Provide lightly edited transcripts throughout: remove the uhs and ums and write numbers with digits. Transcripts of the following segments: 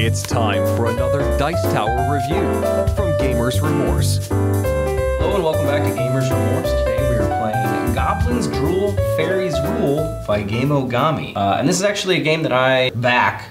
It's time for another Dice Tower review from Gamers Remorse. Hello and welcome back to Gamers Remorse. Today we are playing Goblins, Drool, Fairies Rule by Gameogami. And this is actually a game that I back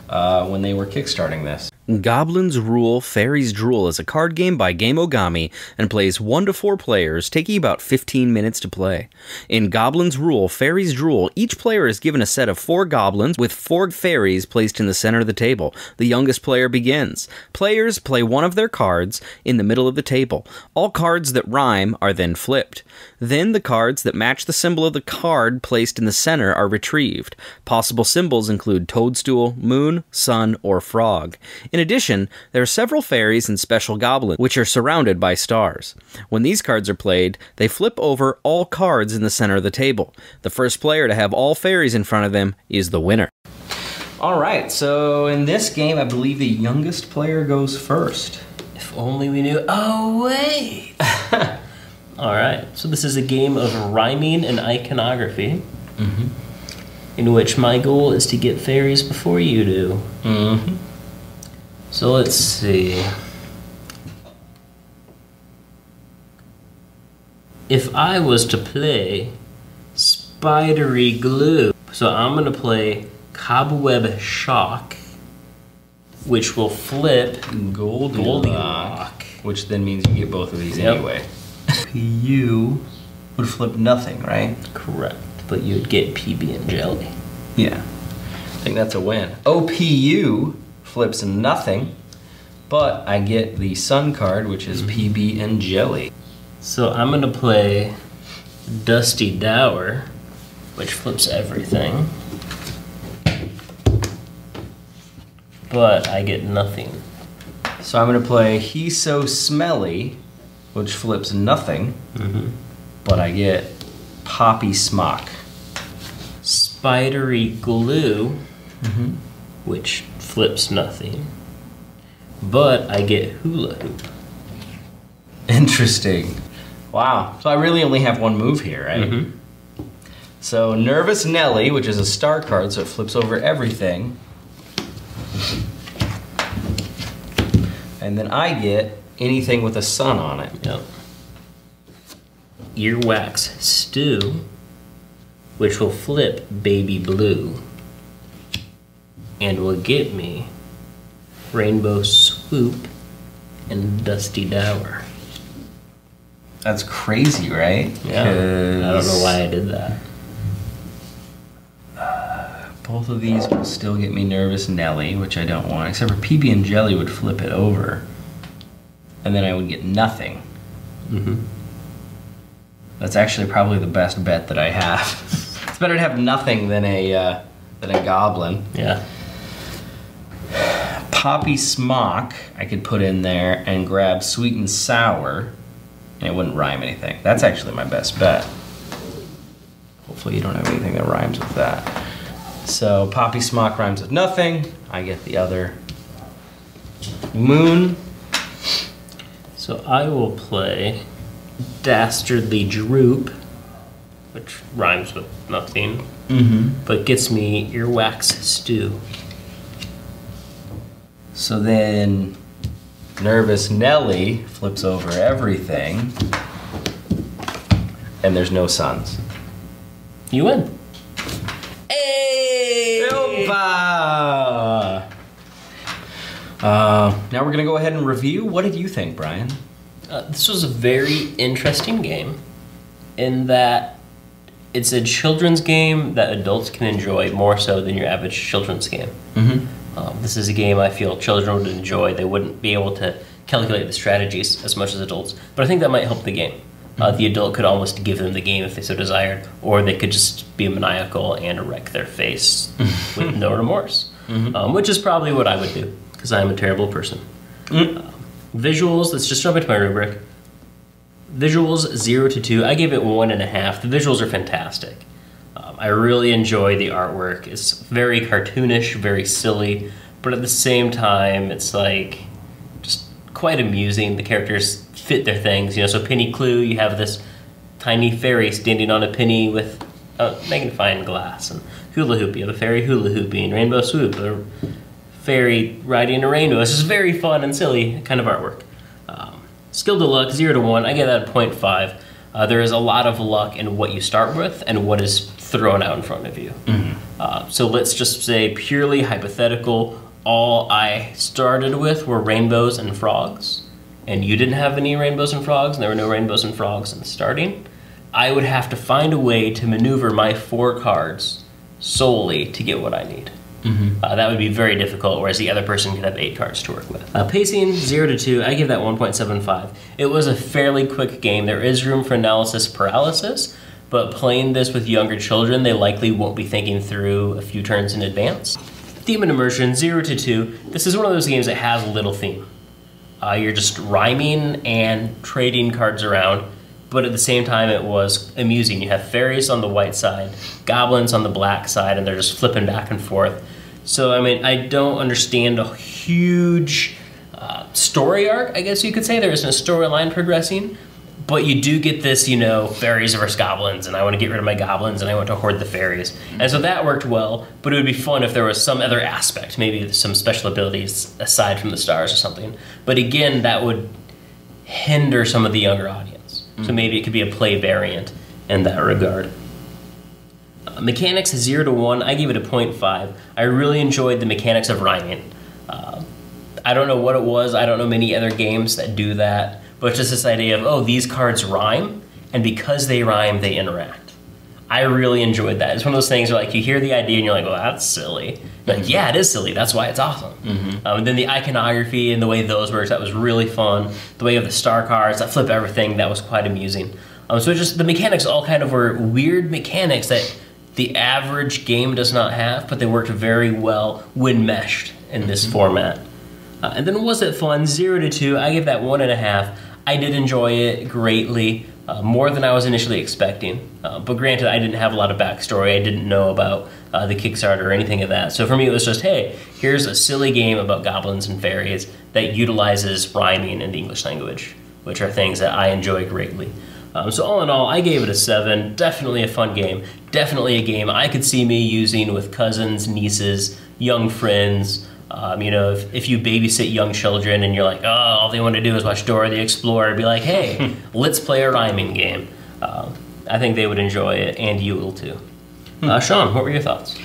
when they were kickstarting this. Goblins Rule, Fairies Drool is a card game by Gameogami and plays 1 to 4 players, taking about 15 minutes to play. In Goblins Rule, Fairies Drool, each player is given a set of 4 goblins with 4 fairies placed in the center of the table. The youngest player begins. Players play one of their cards in the middle of the table. All cards that rhyme are then flipped. Then the cards that match the symbol of the card placed in the center are retrieved. Possible symbols include toadstool, moon, sun, or frog. In addition, there are several fairies and special goblins, which are surrounded by stars. When these cards are played, they flip over all cards in the center of the table. The first player to have all fairies in front of them is the winner. Alright, so in this game, I believe the youngest player goes first. If only we knew. Oh, wait! Alright, so this is a game of rhyming and iconography, in which my goal is to get fairies before you do. So let's see. If I was to play spidery glue, so I'm gonna play cobweb shock, which will flip Goldilocks, which then means you get both of these anyway. PU would flip nothing, right? Correct, but you'd get PB and jelly. Yeah, I think that's a win. OPU flips nothing, but I get the sun card, which is PB and jelly. So I'm gonna play Dusty Dower, which flips everything, but I get nothing. So I'm gonna play He's So Smelly, which flips nothing, but I get Poppy Smock. Spidery Glue, which flips nothing, but I get Hula Hoop. Interesting. Wow. So I really only have one move here, right? So Nervous Nelly, which is a star card, so it flips over everything. And then I get anything with a sun on it. Yep. Earwax Stew, which will flip Baby Blue, and will get me Rainbow Swoop and Dusty Dower. That's crazy, right? Yeah. I don't know why I did that. Both of these will still get me Nervous Nelly, which I don't want, except for PB and Jelly would flip it over. And then I would get nothing. That's actually probably the best bet that I have. It's better to have nothing than a goblin. Yeah. Poppy Smock I could put in there and grab Sweet and Sour, and it wouldn't rhyme anything. That's actually my best bet. Hopefully you don't have anything that rhymes with that. So Poppy Smock rhymes with nothing. I get the other Moon. So I will play Dastardly Droop, which rhymes with nothing, but gets me Earwax Stew. So then Nervous Nelly flips over everything, and there's no suns. You win. Hey! Opa! Now we're gonna go ahead and review. What did you think, Brian? This was a very interesting game in that it's a children's game that adults can enjoy more so than your average children's game. This is a game I feel children would enjoy. They wouldn't be able to calculate the strategies as much as adults, but I think that might help the game. The adult could almost give them the game if they so desired, or they could just be maniacal and wreck their face with no remorse, which is probably what I would do, because I'm a terrible person. Visuals, let's just jump into my rubric. Visuals 0 to 2, I gave it 1.5. The visuals are fantastic. I really enjoy the artwork. It's very cartoonish, very silly, but at the same time, it's like just quite amusing. The characters fit their things, you know. So Penny Clue, you have this tiny fairy standing on a penny with a magnifying glass, and Hula Hoop, you have a fairy hula hooping, Rainbow Swoop, a fairy riding a rainbow. It's just very fun and silly kind of artwork. Skill to luck, 0 to 1, I give that a 0.5. There is a lot of luck in what you start with and what is thrown out in front of you. So let's just say, purely hypothetical, all I started with were rainbows and frogs, and you didn't have any rainbows and frogs, and there were no rainbows and frogs in the starting. I would have to find a way to maneuver my 4 cards solely to get what I need. That would be very difficult, whereas the other person could have 8 cards to work with. Pacing, 0 to 2, I give that 1.75. It was a fairly quick game. There is room for analysis paralysis, but playing this with younger children, they likely won't be thinking through a few turns in advance. Theme and immersion, 0 to 2. This is one of those games that has little theme. You're just rhyming and trading cards around, but at the same time it was amusing. You have fairies on the white side, goblins on the black side, and they're just flipping back and forth. So, I mean, I don't understand a huge story arc, I guess you could say. There isn't a storyline progressing, but you do get this, you know, fairies versus goblins, and I want to get rid of my goblins, and I want to hoard the fairies. And so that worked well, but it would be fun if there was some other aspect, maybe some special abilities aside from the stars or something. But again, that would hinder some of the younger audience. So maybe it could be a play variant in that regard. Mechanics, 0 to 1, I gave it a 0.5. I really enjoyed the mechanics of rhyming. I don't know what it was, I don't know many other games that do that, but just this idea of, oh, these cards rhyme, and because they rhyme, they interact. I really enjoyed that. It's one of those things where, like, you hear the idea and you're like, well, that's silly. Like, yeah, it is silly, that's why it's awesome. And then the iconography and the way those works, that was really fun. The way of the star cards that flip everything, that was quite amusing. So just the mechanics all kind of were weird mechanics that the average game does not have, but they worked very well when meshed in this format. And then was it fun? 0 to 2, I give that 1.5. I did enjoy it greatly, more than I was initially expecting. But granted, I didn't have a lot of backstory. I didn't know about the Kickstarter or anything of that. So for me, it was just, hey, here's a silly game about goblins and fairies that utilizes rhyming in the English language, which are things that I enjoy greatly. So all in all, I gave it a 7. Definitely a fun game. Definitely a game I could see me using with cousins, nieces, young friends. You know, if you babysit young children and you're like, oh, all they want to do is watch Dora the Explorer, be like, hey, let's play a rhyming game. I think they would enjoy it, and you will too. Sean, what were your thoughts?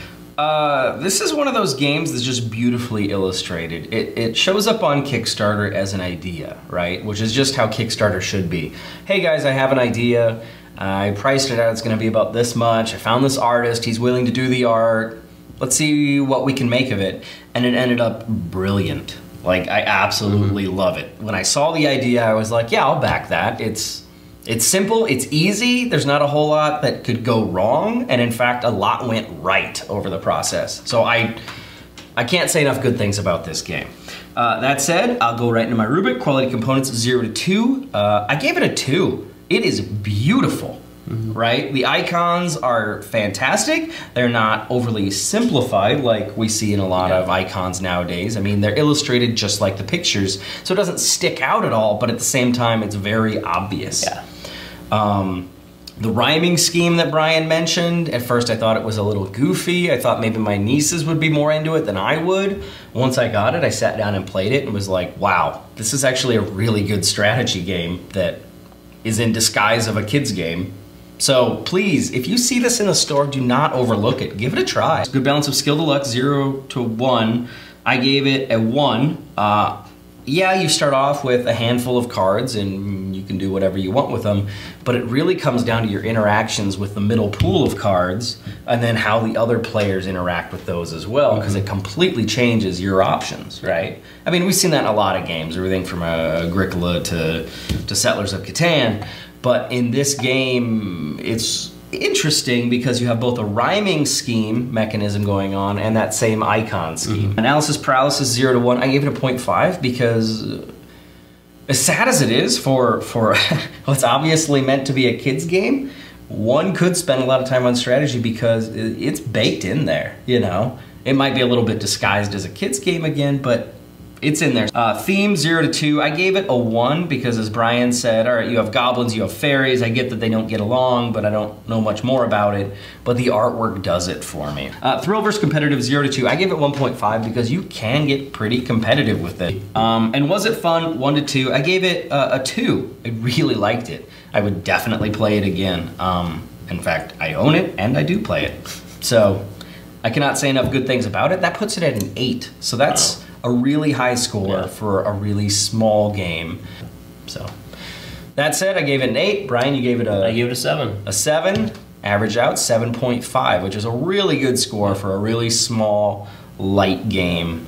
This is one of those games that's just beautifully illustrated. It shows up on Kickstarter as an idea, right? Which is just how Kickstarter should be. Hey guys, I have an idea. I priced it out, it's gonna be about this much. I found this artist, he's willing to do the art. Let's see what we can make of it. And it ended up brilliant. Like, I absolutely love it. When I saw the idea, I was like, yeah, I'll back that. It's simple, it's easy, there's not a whole lot that could go wrong, and in fact, a lot went right over the process. So I can't say enough good things about this game. That said, I'll go right into my rubric. Quality components, 0 to 2. I gave it a 2. It is beautiful, right? The icons are fantastic. They're not overly simplified like we see in a lot of icons nowadays. I mean, they're illustrated just like the pictures, so it doesn't stick out at all, but at the same time, it's very obvious. The rhyming scheme that Brian mentioned, at first I thought it was a little goofy. I thought maybe my nieces would be more into it than I would. Once I got it, I sat down and played it and was like, wow, this is actually a really good strategy game that is in disguise of a kid's game. So please, if you see this in the store, do not overlook it. Give it a try. It's a good balance of skill to luck, 0 to 1. I gave it a 1. Yeah, you start off with a handful of cards and you can do whatever you want with them, but it really comes down to your interactions with the middle pool of cards and then how the other players interact with those as well, because it completely changes your options, right? I mean, we've seen that in a lot of games, everything from Agricola to Settlers of Catan, but in this game, it's interesting because you have both a rhyming scheme mechanism going on and that same icon scheme. Analysis paralysis, 0 to 1. I gave it a 0.5 because as sad as it is for what's obviously meant to be a kid's game, one could spend a lot of time on strategy because it's baked in there, you know? It might be a little bit disguised as a kid's game again, but It's in there. Theme 0 to 2, I gave it a 1 because as Brian said, all right, you have goblins, you have fairies. I get that they don't get along, but I don't know much more about it. But the artwork does it for me. Thrill vs. Competitive 0 to 2, I gave it 1.5 because you can get pretty competitive with it. And was it fun? 1 to 2, I gave it a 2. I really liked it. I would definitely play it again. In fact, I own it and I do play it. So I cannot say enough good things about it. That puts it at an 8. So that's a really high score for a really small game. So that said, I gave it an 8. Brian, you gave it I gave it a 7. A 7. Average out 7.5, which is a really good score for a really small, light game.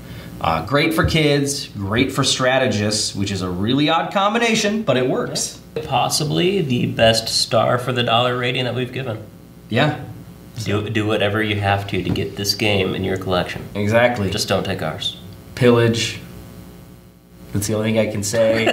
Great for kids, great for strategists, which is a really odd combination, but it works. Possibly the best star for the dollar rating that we've given. Yeah. Do whatever you have to get this game in your collection. Exactly. Just don't take ours. Pillage. That's the only thing I can say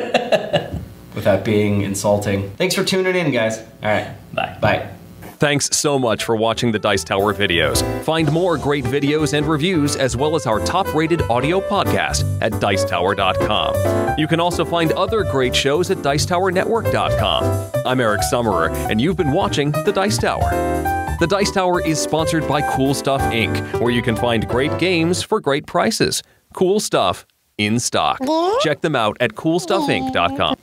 without being insulting. Thanks for tuning in, guys. All right. Bye. Bye. Thanks so much for watching the Dice Tower videos. Find more great videos and reviews, as well as our top-rated audio podcast at Dicetower.com. You can also find other great shows at Dicetowernetwork.com. I'm Eric Summerer, and you've been watching The Dice Tower. The Dice Tower is sponsored by Cool Stuff Inc., where you can find great games for great prices. Cool stuff in stock. Check them out at CoolStuffInc.com.